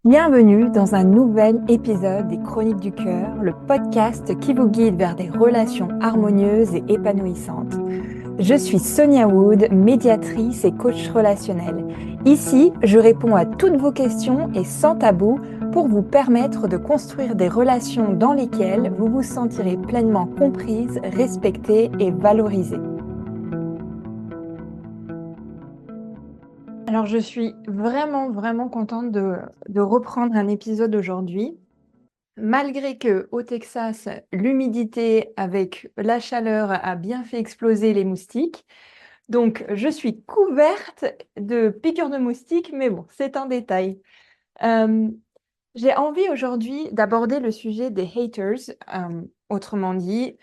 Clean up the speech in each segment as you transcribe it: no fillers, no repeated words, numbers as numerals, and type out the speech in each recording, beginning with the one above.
Bienvenue dans un nouvel épisode des Chroniques du Cœur, le podcast qui vous guide vers des relations harmonieuses et épanouissantes. Je suis Sonia Wood, médiatrice et coach relationnel. Ici, je réponds à toutes vos questions et sans tabou pour vous permettre de construire des relations dans lesquelles vous vous sentirez pleinement comprise, respectée et valorisée. Alors, je suis vraiment contente de reprendre un épisode aujourd'hui. Malgré que au Texas, l'humidité avec la chaleur a bien fait exploser les moustiques. Donc, je suis couverte de piqûres de moustiques, mais bon, c'est un détail. Euh, j'ai envie aujourd'hui d'aborder le sujet des haters. Autrement dit,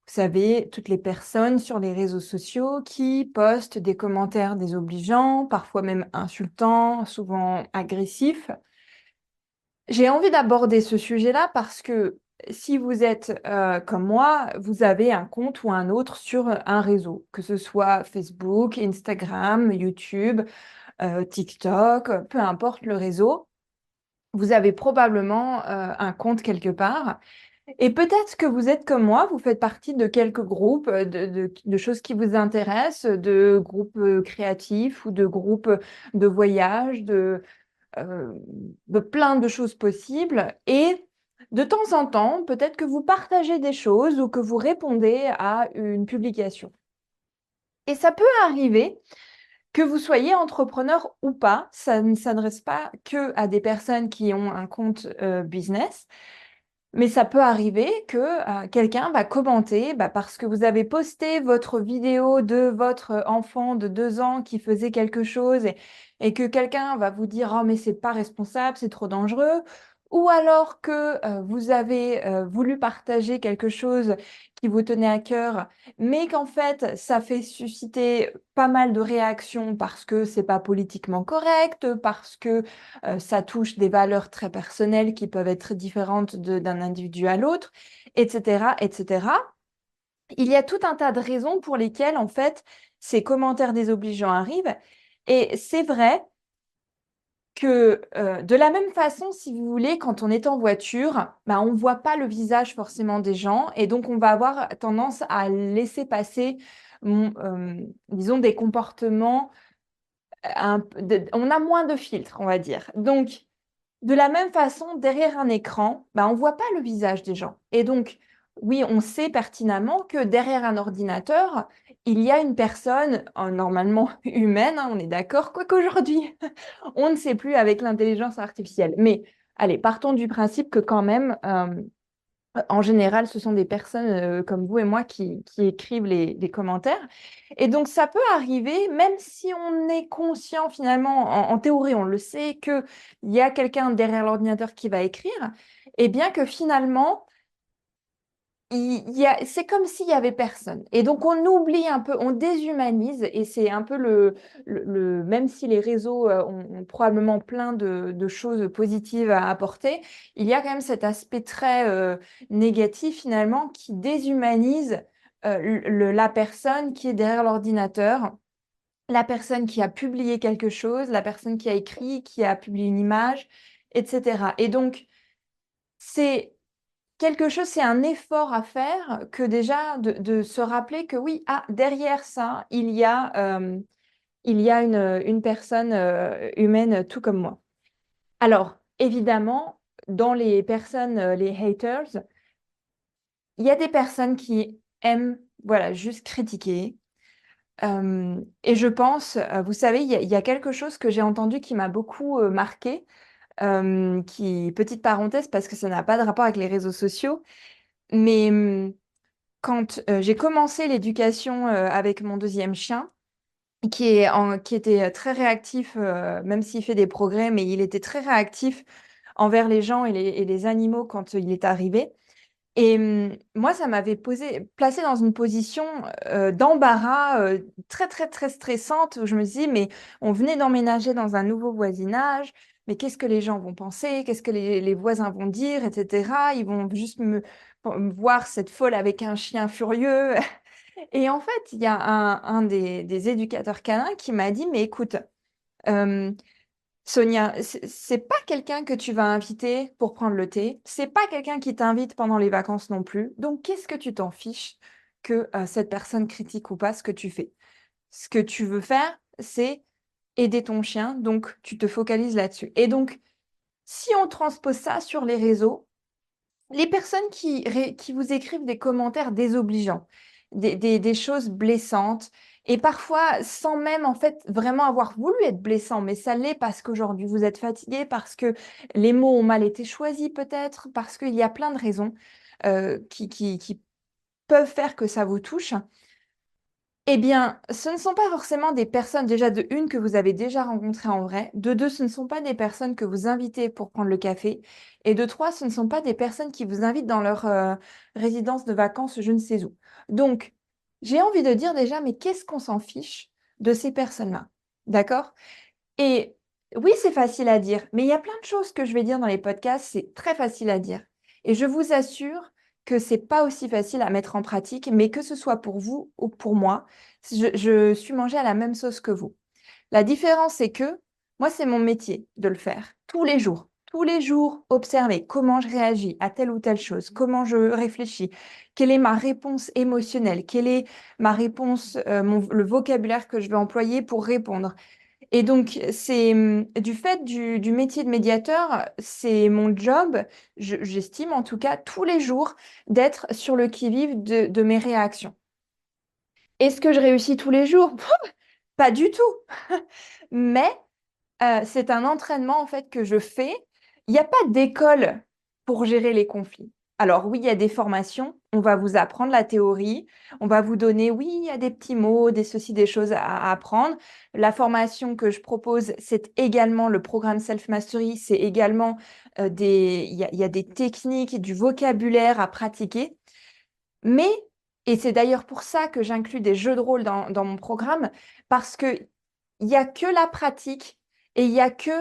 vous savez, toutes les personnes sur les réseaux sociaux qui postent des commentaires désobligeants, parfois même insultants, souvent agressifs. J'ai envie d'aborder ce sujet-là parce que si vous êtes comme moi, vous avez un compte ou un autre sur un réseau, que ce soit Facebook, Instagram, YouTube, TikTok, peu importe le réseau, vous avez probablement un compte quelque part. Et peut-être que vous êtes comme moi, vous faites partie de quelques groupes de choses qui vous intéressent, de groupes créatifs ou de groupes de voyage, euh, de plein de choses possibles. Et de temps en temps, peut-être que vous partagez des choses ou que vous répondez à une publication. Et ça peut arriver que vous soyez entrepreneur ou pas. Ça ne s'adresse pas que à des personnes qui ont un compte business. Mais ça peut arriver que quelqu'un va commenter parce que vous avez posté votre vidéo de votre enfant de 2 ans qui faisait quelque chose et que quelqu'un va vous dire «Oh mais c'est pas responsable, c'est trop dangereux». Ou alors que vous avez voulu partager quelque chose qui vous tenait à cœur, mais qu'en fait ça fait susciter pas mal de réactions parce que c'est pas politiquement correct, parce que ça touche des valeurs très personnelles qui peuvent être différentes d'un individu à l'autre, etc., etc. Il y a tout un tas de raisons pour lesquelles, en fait, ces commentaires désobligeants arrivent. Et c'est vrai que de la même façon, si vous voulez, quand on est en voiture, on ne voit pas le visage forcément des gens et donc on va avoir tendance à laisser passer, disons, des comportements, on a moins de filtres, on va dire. Donc, de la même façon, derrière un écran, on ne voit pas le visage des gens. Et donc, oui, on sait pertinemment que derrière un ordinateur, il y a une personne, normalement humaine, hein, on est d'accord, quoique aujourd'hui, on ne sait plus avec l'intelligence artificielle. Mais allez, partons du principe que quand même, en général, ce sont des personnes comme vous et moi qui écrivent les commentaires. Et donc, ça peut arriver, même si on est conscient finalement, en théorie, on le sait, qu'il y a quelqu'un derrière l'ordinateur qui va écrire, et bien que finalement, c'est comme s'il n'y avait personne. Et donc, on oublie un peu, on déshumanise, et c'est un peu même si les réseaux ont probablement plein de choses positives à apporter, il y a quand même cet aspect très négatif finalement qui déshumanise la personne qui est derrière l'ordinateur, la personne qui a publié quelque chose, la personne qui a écrit, qui a publié une image, etc. Et donc, c'est quelque chose, c'est un effort à faire que déjà de se rappeler que oui, derrière ça, il y a une personne humaine tout comme moi. Alors, évidemment, dans les personnes, les haters, il y a des personnes qui aiment, voilà, juste critiquer. Et je pense, vous savez, il y a quelque chose que j'ai entendu qui m'a beaucoup marqué, petite parenthèse, parce que ça n'a pas de rapport avec les réseaux sociaux, mais quand j'ai commencé l'éducation avec mon deuxième chien, qui était très réactif, même s'il fait des progrès, mais il était très réactif envers les gens et les animaux quand il est arrivé. Et moi, ça m'avait placé dans une position d'embarras très stressante où je me dis, mais on venait d'emménager dans un nouveau voisinage, mais qu'est-ce que les gens vont penser? Qu'est-ce que les voisins vont dire, etc. Ils vont juste me voir cette folle avec un chien furieux. Et en fait, il y a un des éducateurs canins qui m'a dit, mais écoute, euh, Sonia, c'est pas quelqu'un que tu vas inviter pour prendre le thé. C'est pas quelqu'un qui t'invite pendant les vacances non plus. Donc, qu'est-ce que tu t'en fiches que cette personne critique ou pas ce que tu fais? Ce que tu veux faire, c'est aider ton chien. Donc, tu te focalises là-dessus. Et donc, si on transpose ça sur les réseaux, les personnes qui vous écrivent des commentaires désobligeants, des choses blessantes, et parfois sans même en fait vraiment avoir voulu être blessant, mais ça l'est parce qu'aujourd'hui vous êtes fatigué, parce que les mots ont mal été choisis peut-être, parce qu'il y a plein de raisons qui peuvent faire que ça vous touche. Eh bien, ce ne sont pas forcément des personnes, déjà de une, que vous avez déjà rencontrées en vrai, de deux, ce ne sont pas des personnes que vous invitez pour prendre le café, et de trois, ce ne sont pas des personnes qui vous invitent dans leur résidence de vacances, je ne sais où. Donc, j'ai envie de dire déjà, mais qu'est-ce qu'on s'en fiche de ces personnes-là? D'accord? Et oui, c'est facile à dire, mais il y a plein de choses que je vais dire dans les podcasts, c'est très facile à dire. Et je vous assure que c'est pas aussi facile à mettre en pratique, mais que ce soit pour vous ou pour moi, je suis mangée à la même sauce que vous. La différence, c'est que moi, c'est mon métier de le faire tous les jours. Tous les jours, observer comment je réagis à telle ou telle chose, comment je réfléchis, quelle est ma réponse émotionnelle, quelle est ma réponse, le vocabulaire que je vais employer pour répondre. Et donc, c'est du fait du métier de médiateur, c'est mon job, j'estime en tout cas, tous les jours, d'être sur le qui-vive de mes réactions. Est-ce que je réussis tous les jours? Pas du tout. Mais c'est un entraînement en fait que je fais. Il n'y a pas d'école pour gérer les conflits. Alors oui, il y a des formations, on va vous apprendre la théorie, on va vous donner, oui, il y a des petits mots, des ceci, des choses à apprendre. La formation que je propose, c'est également le programme Self Mastery, c'est également il y a des techniques, du vocabulaire à pratiquer. Mais, et c'est d'ailleurs pour ça que j'inclus des jeux de rôle dans mon programme, parce que il n'y a que la pratique et il n'y a que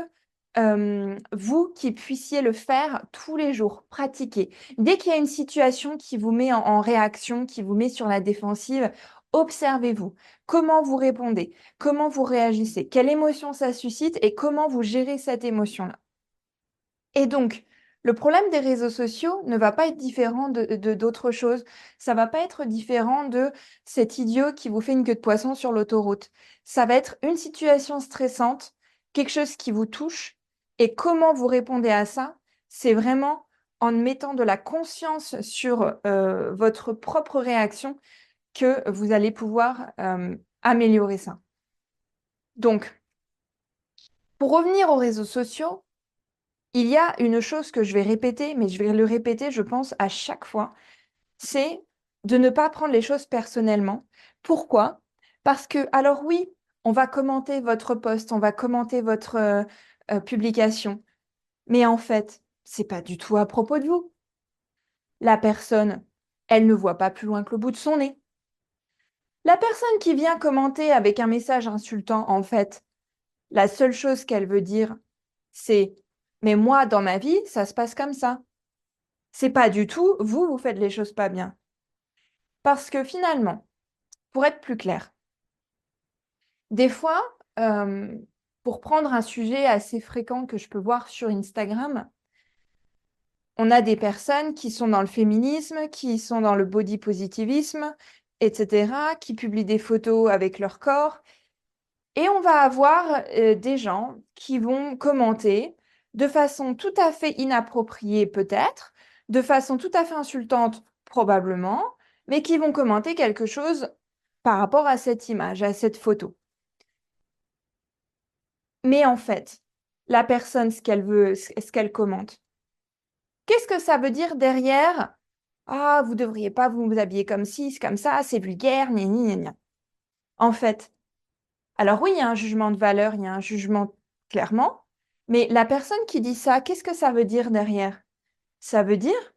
vous qui puissiez le faire tous les jours, pratiquer. Dès qu'il y a une situation qui vous met en réaction, qui vous met sur la défensive, observez-vous. Comment vous répondez? Comment vous réagissez? Quelle émotion ça suscite et comment vous gérez cette émotion-là? Et donc, le problème des réseaux sociaux ne va pas être différent d'autres choses. Ça va pas être différent de cet idiot qui vous fait une queue de poisson sur l'autoroute. Ça va être une situation stressante, quelque chose qui vous touche. Et comment vous répondez à ça? C'est vraiment en mettant de la conscience sur votre propre réaction que vous allez pouvoir améliorer ça. Donc, pour revenir aux réseaux sociaux, il y a une chose que je vais répéter, mais je vais le répéter, je pense, à chaque fois, c'est de ne pas prendre les choses personnellement. Pourquoi? Parce que, alors oui, on va commenter votre post, on va commenter votre publication, mais en fait, c'est pas du tout à propos de vous. La personne, elle ne voit pas plus loin que le bout de son nez. La personne qui vient commenter avec un message insultant, en fait, la seule chose qu'elle veut dire, c'est mais moi, dans ma vie, ça se passe comme ça. C'est pas du tout, vous faites les choses pas bien. Parce que finalement, pour être plus clair, des fois, euh, pour prendre un sujet assez fréquent que je peux voir sur Instagram, on a des personnes qui sont dans le féminisme, qui sont dans le body positivisme, etc., qui publient des photos avec leur corps. Et on va avoir des gens qui vont commenter de façon tout à fait inappropriée peut-être, de façon tout à fait insultante probablement, mais qui vont commenter quelque chose par rapport à cette image, à cette photo. Mais en fait, la personne, ce qu'elle veut, ce qu'elle commente, qu'est-ce que ça veut dire derrière? Ah, vous devriez pas vous habiller comme ci, comme ça, c'est vulgaire, gna gna gna gna. En fait, alors oui, il y a un jugement de valeur, il y a un jugement clairement, mais la personne qui dit ça, qu'est-ce que ça veut dire derrière? Ça veut dire,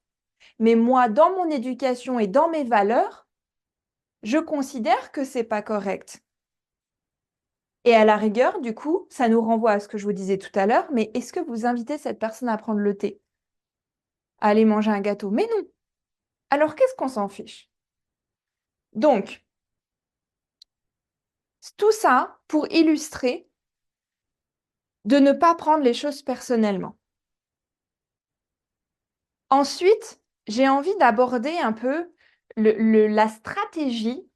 mais moi, dans mon éducation et dans mes valeurs, je considère que c'est pas correct. Et à la rigueur, du coup, ça nous renvoie à ce que je vous disais tout à l'heure, mais est-ce que vous invitez cette personne à prendre le thé, à aller manger un gâteau? Mais non. Alors qu'est-ce qu'on s'en fiche? Donc, tout ça pour illustrer de ne pas prendre les choses personnellement. Ensuite, j'ai envie d'aborder un peu la stratégie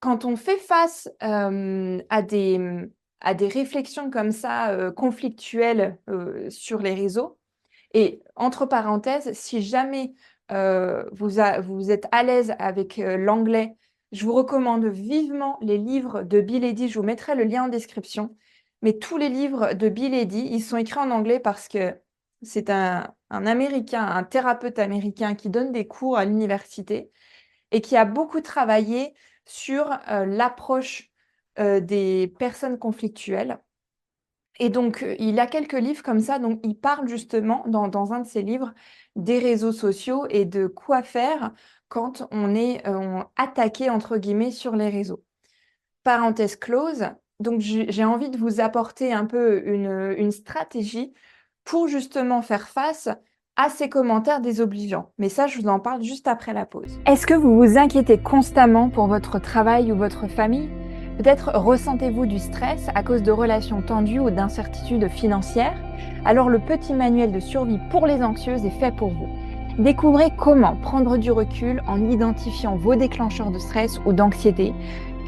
quand on fait face à des réflexions comme ça, conflictuelles sur les réseaux. Et entre parenthèses, si jamais vous êtes à l'aise avec l'anglais, je vous recommande vivement les livres de Bill Eddy. Je vous mettrai le lien en description. Mais tous les livres de Bill Eddy, ils sont écrits en anglais parce que c'est un Américain, un thérapeute américain qui donne des cours à l'université et qui a beaucoup travaillé sur l'approche des personnes conflictuelles. Et donc, il a quelques livres comme ça, donc il parle justement dans un de ses livres des réseaux sociaux et de quoi faire quand on est attaqué, entre guillemets, sur les réseaux. Parenthèse close, donc j'ai envie de vous apporter un peu une stratégie pour justement faire face à ces commentaires désobligeants. Mais ça, je vous en parle juste après la pause. Est-ce que vous vous inquiétez constamment pour votre travail ou votre famille? Peut-être ressentez-vous du stress à cause de relations tendues ou d'incertitudes financières? Alors le petit manuel de survie pour les anxieuses est fait pour vous. Découvrez comment prendre du recul en identifiant vos déclencheurs de stress ou d'anxiété.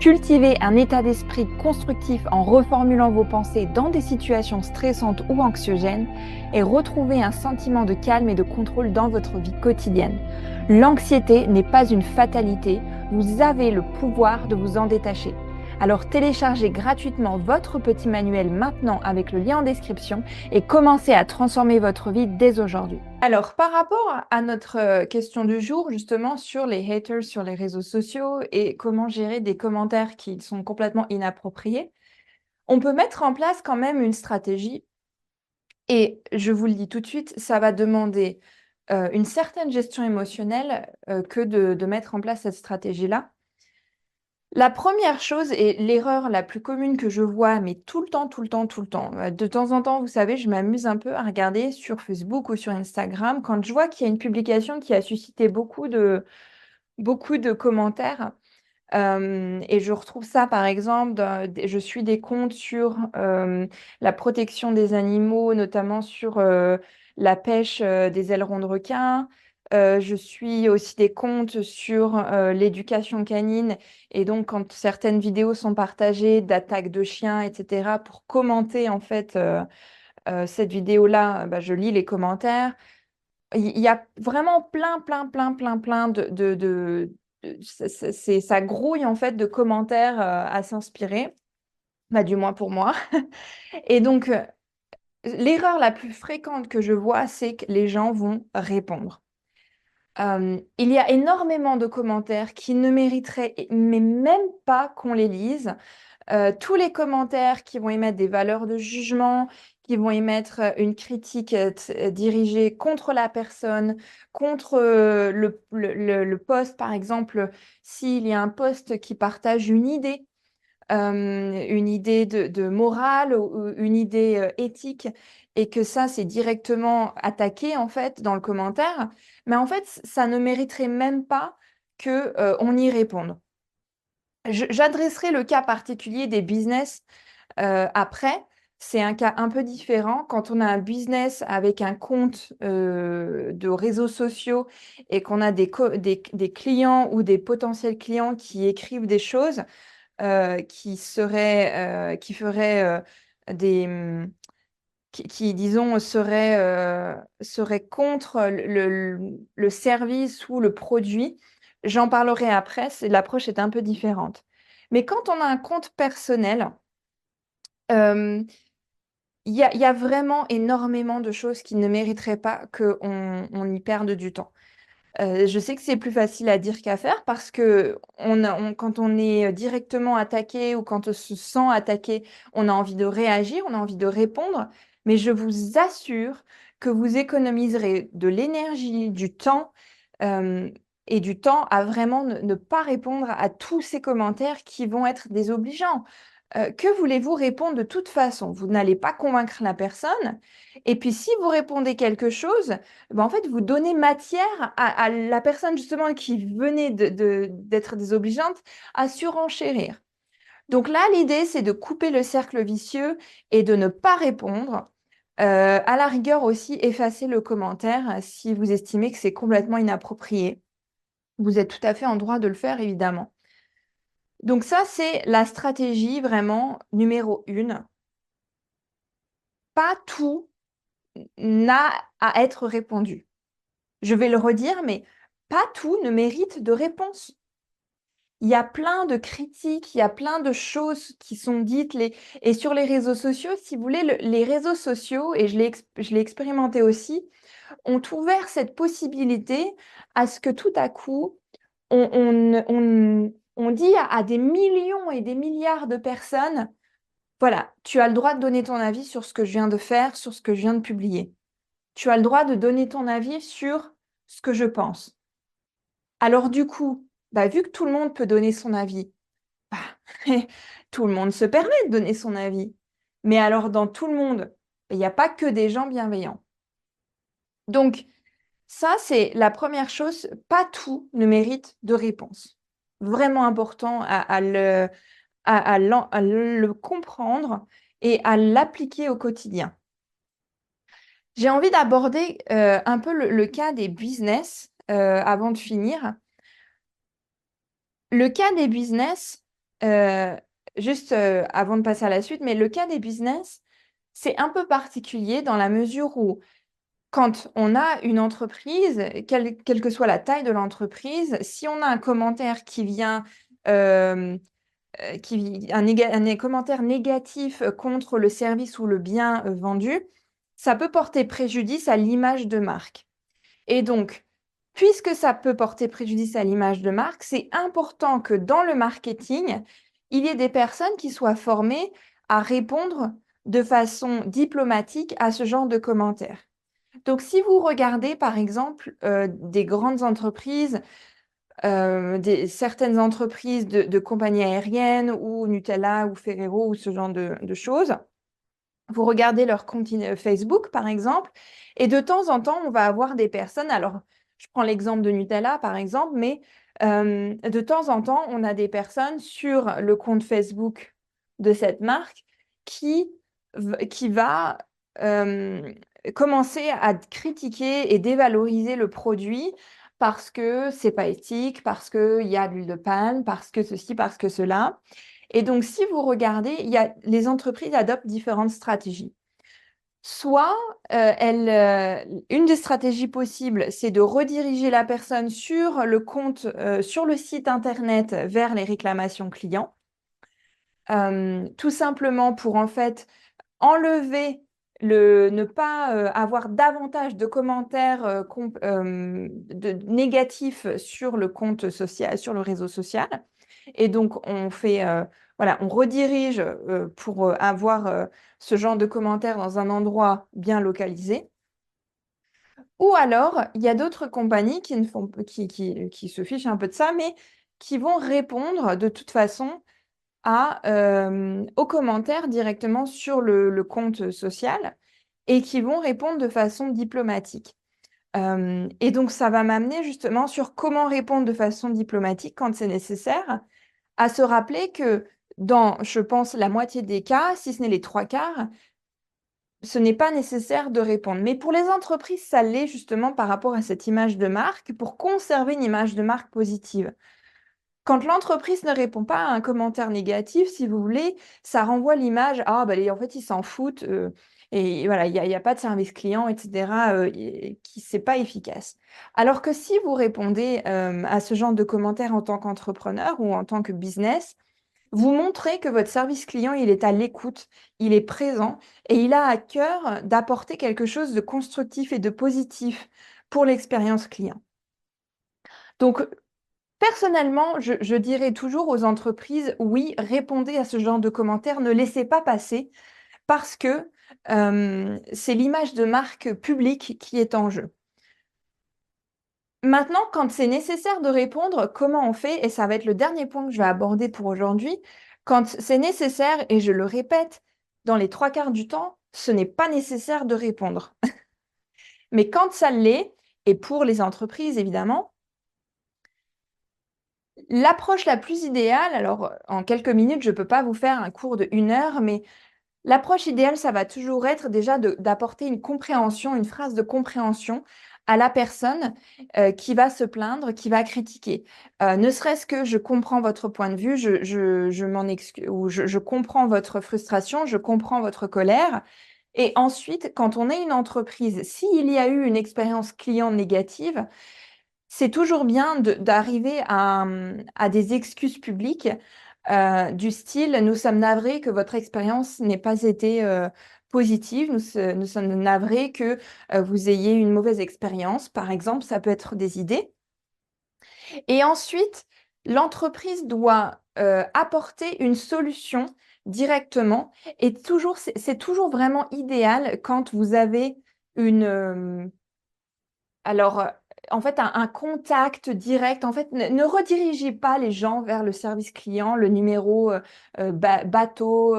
Cultivez un état d'esprit constructif en reformulant vos pensées dans des situations stressantes ou anxiogènes et retrouvez un sentiment de calme et de contrôle dans votre vie quotidienne. L'anxiété n'est pas une fatalité, vous avez le pouvoir de vous en détacher. Alors téléchargez gratuitement votre petit manuel maintenant avec le lien en description et commencez à transformer votre vie dès aujourd'hui. Alors par rapport à notre question du jour, justement sur les haters sur les réseaux sociaux et comment gérer des commentaires qui sont complètement inappropriés, on peut mettre en place quand même une stratégie et je vous le dis tout de suite, ça va demander une certaine gestion émotionnelle que de mettre en place cette stratégie-là. La première chose et l'erreur la plus commune que je vois, mais tout le temps, tout le temps, tout le temps, de temps en temps, vous savez, je m'amuse un peu à regarder sur Facebook ou sur Instagram quand je vois qu'il y a une publication qui a suscité beaucoup de commentaires. Et je retrouve ça, par exemple, je suis des comptes sur la protection des animaux, notamment sur la pêche des ailerons de requin. Je suis aussi des comptes sur l'éducation canine. Et donc, quand certaines vidéos sont partagées d'attaques de chiens, etc., pour commenter en fait cette vidéo-là, bah, je lis les commentaires. Il y a vraiment plein ça grouille en fait de commentaires à s'inspirer, bah, du moins pour moi. Et donc, l'erreur la plus fréquente que je vois, c'est que les gens vont répondre. Il y a énormément de commentaires qui ne mériteraient mais même pas qu'on les lise. Tous les commentaires qui vont émettre des valeurs de jugement, qui vont émettre une critique dirigée contre la personne, contre le post, par exemple, s'il y a un post qui partage une idée de morale ou une idée éthique, et que ça, c'est directement attaqué, en fait, dans le commentaire, mais en fait, ça ne mériterait même pas que, on y réponde. J'adresserai le cas particulier des business après. C'est un cas un peu différent. Quand on a un business avec un compte de réseaux sociaux et qu'on a des clients ou des potentiels clients qui écrivent des choses qui feraient des... disons, seraient contre le service ou le produit. J'en parlerai après, l'approche est un peu différente. Mais quand on a un compte personnel, euh, il y a vraiment énormément de choses qui ne mériteraient pas qu'on y perde du temps. Je sais que c'est plus facile à dire qu'à faire parce que quand on est directement attaqué ou quand on se sent attaqué, on a envie de réagir, on a envie de répondre. Mais je vous assure que vous économiserez de l'énergie, du temps euh, et du temps à vraiment ne pas répondre à tous ces commentaires qui vont être désobligeants. Que voulez-vous répondre de toute façon? Vous n'allez pas convaincre la personne. Et puis, si vous répondez quelque chose, ben, en fait, vous donnez matière à la personne justement qui venait d'être désobligeante à surenchérir. Donc là, l'idée, c'est de couper le cercle vicieux et de ne pas répondre. À la rigueur aussi, effacer le commentaire si vous estimez que c'est complètement inapproprié. Vous êtes tout à fait en droit de le faire, évidemment. Donc ça, c'est la stratégie vraiment numéro 1. Pas tout n'a à être répondu. Je vais le redire, mais pas tout ne mérite de réponse. Il y a plein de critiques, il y a plein de choses qui sont dites. Et sur les réseaux sociaux, si vous voulez, les réseaux sociaux, et je l'ai expérimenté aussi, ont ouvert cette possibilité à ce que tout à coup, on dit à des millions et des milliards de personnes, voilà, tu as le droit de donner ton avis sur ce que je viens de faire, sur ce que je viens de publier. Tu as le droit de donner ton avis sur ce que je pense. Alors du coup, bah, vu que tout le monde peut donner son avis, bah, tout le monde se permet de donner son avis. Mais alors dans tout le monde, il n'y a pas que des gens bienveillants. Donc ça, c'est la première chose. Pas tout ne mérite de réponse. Vraiment important à le comprendre et à l'appliquer au quotidien. J'ai envie d'aborder un peu le cas des business avant de finir. Le cas des business, euh, juste avant de passer à la suite, mais le cas des business, c'est un peu particulier dans la mesure où quand on a une entreprise, quelle que soit la taille de l'entreprise, si on a un commentaire qui vient, euh, un commentaire négatif contre le service ou le bien vendu, ça peut porter préjudice à l'image de marque. Et donc, puisque ça peut porter préjudice à l'image de marque, c'est important que dans le marketing, il y ait des personnes qui soient formées à répondre de façon diplomatique à ce genre de commentaires. Donc, si vous regardez, par exemple, des grandes entreprises, certaines entreprises de compagnies aériennes ou Nutella ou Ferrero ou ce genre de choses, vous regardez leur compte Facebook, par exemple, et de temps en temps, on va avoir des personnes, alors je prends l'exemple de Nutella, par exemple, mais de temps en temps, on a des personnes sur le compte Facebook de cette marque qui, qui va commencer à critiquer et dévaloriser le produit parce que c'est pas éthique, parce qu'il y a de l'huile de palme, parce que ceci, parce que cela. Et donc, si vous regardez, les entreprises adoptent différentes stratégies. Soit, une des stratégies possibles, c'est de rediriger la personne sur le compte, sur le site internet vers les réclamations clients, tout simplement pour en fait enlever ne pas avoir davantage de commentaires négatifs sur le compte social, sur le réseau social. Et donc, voilà, on redirige pour avoir ce genre de commentaires dans un endroit bien localisé. Ou alors, il y a d'autres compagnies qui, ne font, qui se fichent un peu de ça, mais qui vont répondre de toute façon aux commentaires directement sur le compte social et qui vont répondre de façon diplomatique. Et donc, ça va m'amener justement sur comment répondre de façon diplomatique quand c'est nécessaire, à se rappeler que dans, je pense, la moitié des cas, si ce n'est les trois quarts, ce n'est pas nécessaire de répondre. Mais pour les entreprises, ça l'est justement par rapport à cette image de marque, pour conserver une image de marque positive. Quand l'entreprise ne répond pas à un commentaire négatif, si vous voulez, ça renvoie l'image, ah, bah, en fait, ils s'en foutent, et voilà, il y a pas de service client, etc., c'est pas efficace. Alors que si vous répondez à ce genre de commentaires en tant qu'entrepreneur ou en tant que business, vous montrez que votre service client, il est à l'écoute, il est présent et il a à cœur d'apporter quelque chose de constructif et de positif pour l'expérience client. Donc, personnellement, je dirais toujours aux entreprises, oui, répondez à ce genre de commentaires, ne laissez pas passer parce que c'est l'image de marque publique qui est en jeu. Maintenant, quand c'est nécessaire de répondre, comment on fait? Et ça va être le dernier point que je vais aborder pour aujourd'hui. Quand c'est nécessaire, et je le répète, dans les trois quarts du temps, ce n'est pas nécessaire de répondre. Mais quand ça l'est, et pour les entreprises évidemment, L'approche la plus idéale, alors en quelques minutes, je ne peux pas vous faire un cours de 1 heure, mais l'approche idéale, ça va toujours être déjà d'apporter une compréhension, une phrase de compréhension à la personne qui va se plaindre, qui va critiquer. Ne serait-ce que je comprends votre point de vue, je m'en excuse, ou je comprends votre frustration, je comprends votre colère. Et ensuite, quand on est une entreprise, s'il y a eu une expérience client négative, c'est toujours bien d'arriver à des excuses publiques du style: «Nous sommes navrés que votre expérience n'ait pas été positive. Nous sommes navrés que vous ayez une mauvaise expérience», par exemple, ça peut être des idées. Et ensuite, l'entreprise doit apporter une solution directement. Et toujours, c'est toujours vraiment idéal quand vous avez une, alors, en fait, un contact direct. En fait, ne redirigez pas les gens vers le service client, le numéro bateau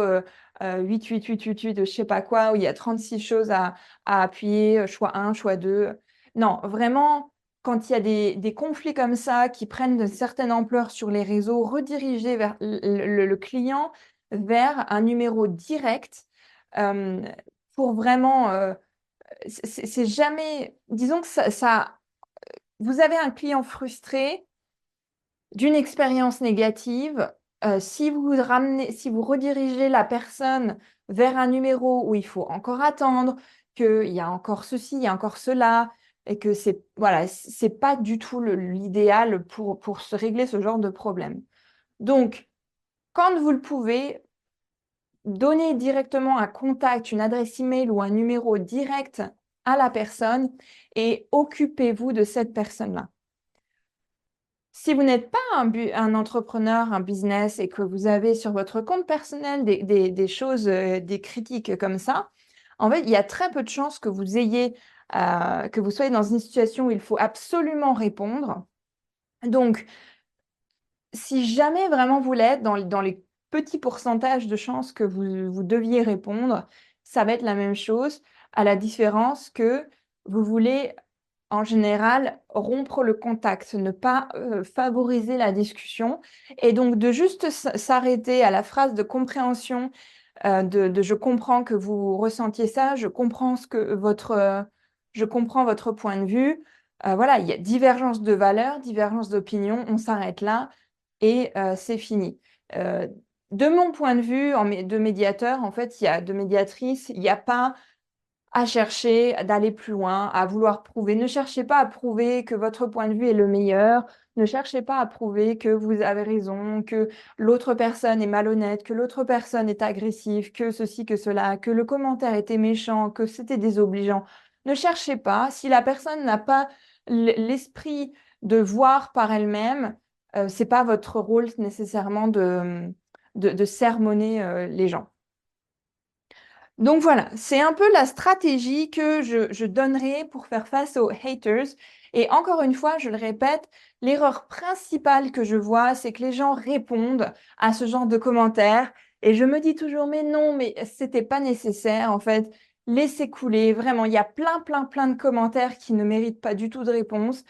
88888, je sais pas quoi, où il y a 36 choses à appuyer, choix 1, choix 2. Non, vraiment, quand il y a des conflits comme ça qui prennent une certaine ampleur sur les réseaux, redirigez vers le client vers un numéro direct euh, pour vraiment c'est jamais, disons que vous avez un client frustré d'une expérience négative. Si vous redirigez la personne vers un numéro où il faut encore attendre, qu'il y a encore ceci, il y a encore cela, et que voilà, c'est pas du tout l'idéal pour se régler ce genre de problème. Donc, quand vous le pouvez, donnez directement un contact, une adresse email ou un numéro direct à la personne et occupez-vous de cette personne-là. Si vous n'êtes pas un entrepreneur, un business et que vous avez sur votre compte personnel des choses, des critiques comme ça, en fait, il y a très peu de chances que que vous soyez dans une situation où il faut absolument répondre. Donc, si jamais vraiment vous l'êtes, dans les petits pourcentages de chances que vous deviez répondre, ça va être la même chose, à la différence que vous voulez, en général, rompre le contact, ne pas favoriser la discussion. Et donc, de juste s'arrêter à la phrase de compréhension, je comprends que vous ressentiez ça, je comprends votre point de vue. Voilà, il y a divergence de valeurs, divergence d'opinion, on s'arrête là et c'est fini. Heu, de mon point de vue de médiateur, en fait, de médiatrice, il y a pas à chercher d'aller plus loin, à vouloir prouver. Ne cherchez pas à prouver que votre point de vue est le meilleur. Ne cherchez pas à prouver que vous avez raison, que l'autre personne est malhonnête, que l'autre personne est agressive, que ceci, que cela, que le commentaire était méchant, que c'était désobligeant. Ne cherchez pas. Si la personne n'a pas l'esprit de voir par elle-même, c'est pas votre rôle nécessairement de sermonner les gens. Donc voilà, c'est un peu la stratégie que je donnerais pour faire face aux haters. Et encore une fois, je le répète, l'erreur principale que je vois, c'est que les gens répondent à ce genre de commentaires. Et je me dis toujours, mais non, mais c'était pas nécessaire, en fait. Laissez couler, vraiment. Il y a plein de commentaires qui ne méritent pas du tout de réponse.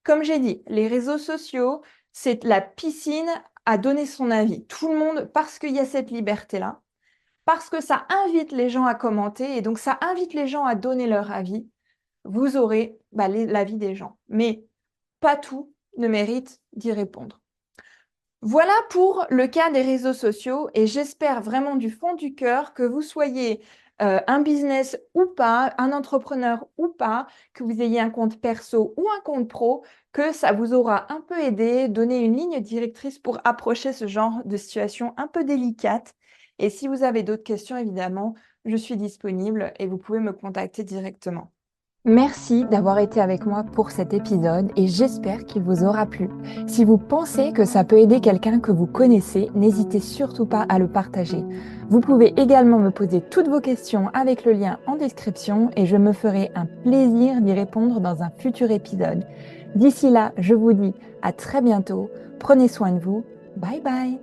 Comme j'ai dit, les réseaux sociaux, c'est la piscine à donner son avis. Tout le monde, parce qu'il y a cette liberté-là, parce que ça invite les gens à commenter et donc ça invite les gens à donner leur avis, vous aurez l'avis des gens. Mais pas tout ne mérite d'y répondre. Voilà pour le cas des réseaux sociaux et j'espère vraiment du fond du cœur que vous soyez un business ou pas, un entrepreneur ou pas, que vous ayez un compte perso ou un compte pro, que ça vous aura un peu aidé, donné une ligne directrice pour approcher ce genre de situation un peu délicate. Et si vous avez d'autres questions, évidemment, je suis disponible et vous pouvez me contacter directement. Merci d'avoir été avec moi pour cet épisode et j'espère qu'il vous aura plu. Si vous pensez que ça peut aider quelqu'un que vous connaissez, n'hésitez surtout pas à le partager. Vous pouvez également me poser toutes vos questions avec le lien en description et je me ferai un plaisir d'y répondre dans un futur épisode. D'ici là, je vous dis à très bientôt. Prenez soin de vous. Bye bye.